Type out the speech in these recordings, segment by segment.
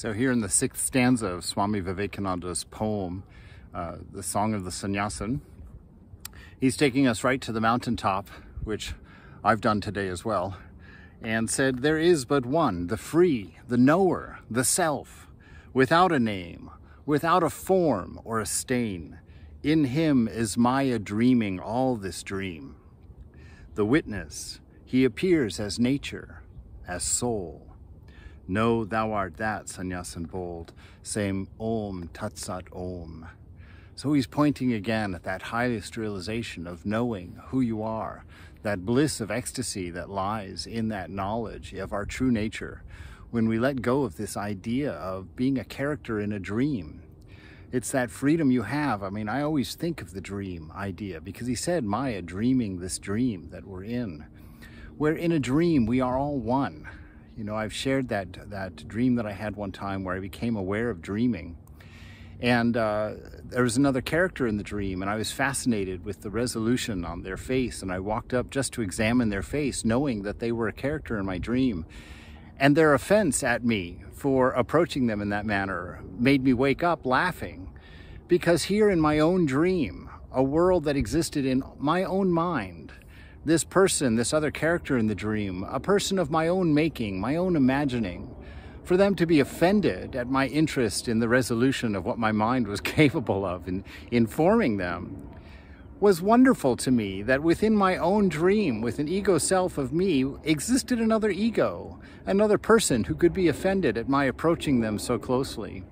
So here in the sixth stanza of Swami Vivekananda's poem, the Song of the Sannyasin, he's taking us right to the mountaintop, which I've done today as well, and said, "There is but one, the free, the knower, the self, without a name, without a form or a stain. In him is Maya dreaming all this dream. The witness, he appears as nature, as soul. Know thou art that, Sannyasin bold, same Om Tat Sat Om." So he's pointing again at that highest realization of knowing who you are, that bliss of ecstasy that lies in that knowledge of our true nature. When we let go of this idea of being a character in a dream, it's that freedom you have. I mean, I always think of the dream idea because he said Maya dreaming this dream that we're in. Where in a dream, we are all one. You know, I've shared that dream that I had one time where I became aware of dreaming. And there was another character in the dream, and I was fascinated with the resolution on their face. And I walked up just to examine their face, knowing that they were a character in my dream. And their offense at me for approaching them in that manner made me wake up laughing. Because here in my own dream, a world that existed in my own mind, this person, this other character in the dream, a person of my own making, my own imagining, for them to be offended at my interest in the resolution of what my mind was capable of in informing them, was wonderful to me. That within my own dream, with an ego self of me, existed another ego, another person who could be offended at my approaching them so closely.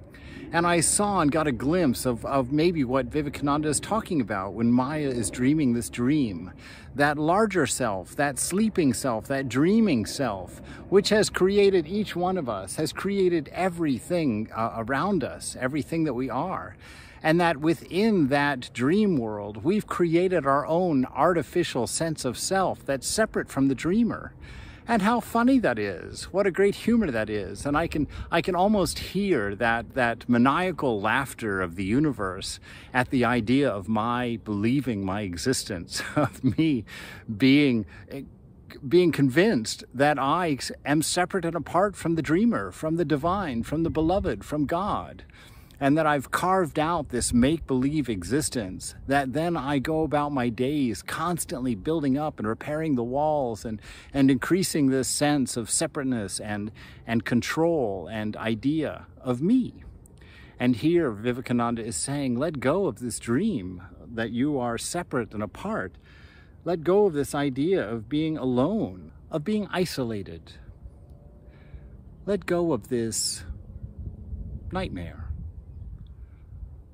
And I saw and got a glimpse of maybe what Vivekananda is talking about when Maya is dreaming this dream. That larger self, that sleeping self, that dreaming self, which has created each one of us, has created everything around us, everything that we are. And that within that dream world, we've created our own artificial sense of self that's separate from the dreamer. And how funny that is. What a great humor that is. And I can almost hear that maniacal laughter of the universe at the idea of my believing my existence, of me being convinced that I am separate and apart from the dreamer, from the divine, from the beloved, from God. And that I've carved out this make-believe existence, that then I go about my days constantly building up and repairing the walls and increasing this sense of separateness and control and idea of me. And here Vivekananda is saying, let go of this dream that you are separate and apart. Let go of this idea of being alone, of being isolated. Let go of this nightmare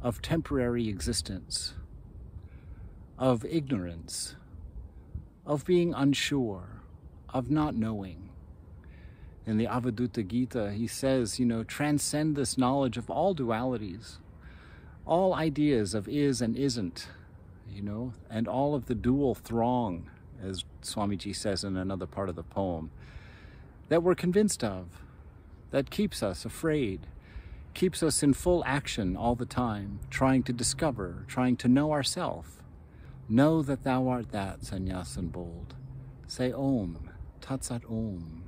of temporary existence, of ignorance, of being unsure, of not knowing. In the Avadutta Gita, he says, you know, transcend this knowledge of all dualities, all ideas of is and isn't, you know, and all of the dual throng, as Swamiji says in another part of the poem, that we're convinced of, that keeps us afraid, keeps us in full action all the time, trying to discover, trying to know ourself. Know that thou art that, Sannyasin bold. Say Om, Tat Sat Om.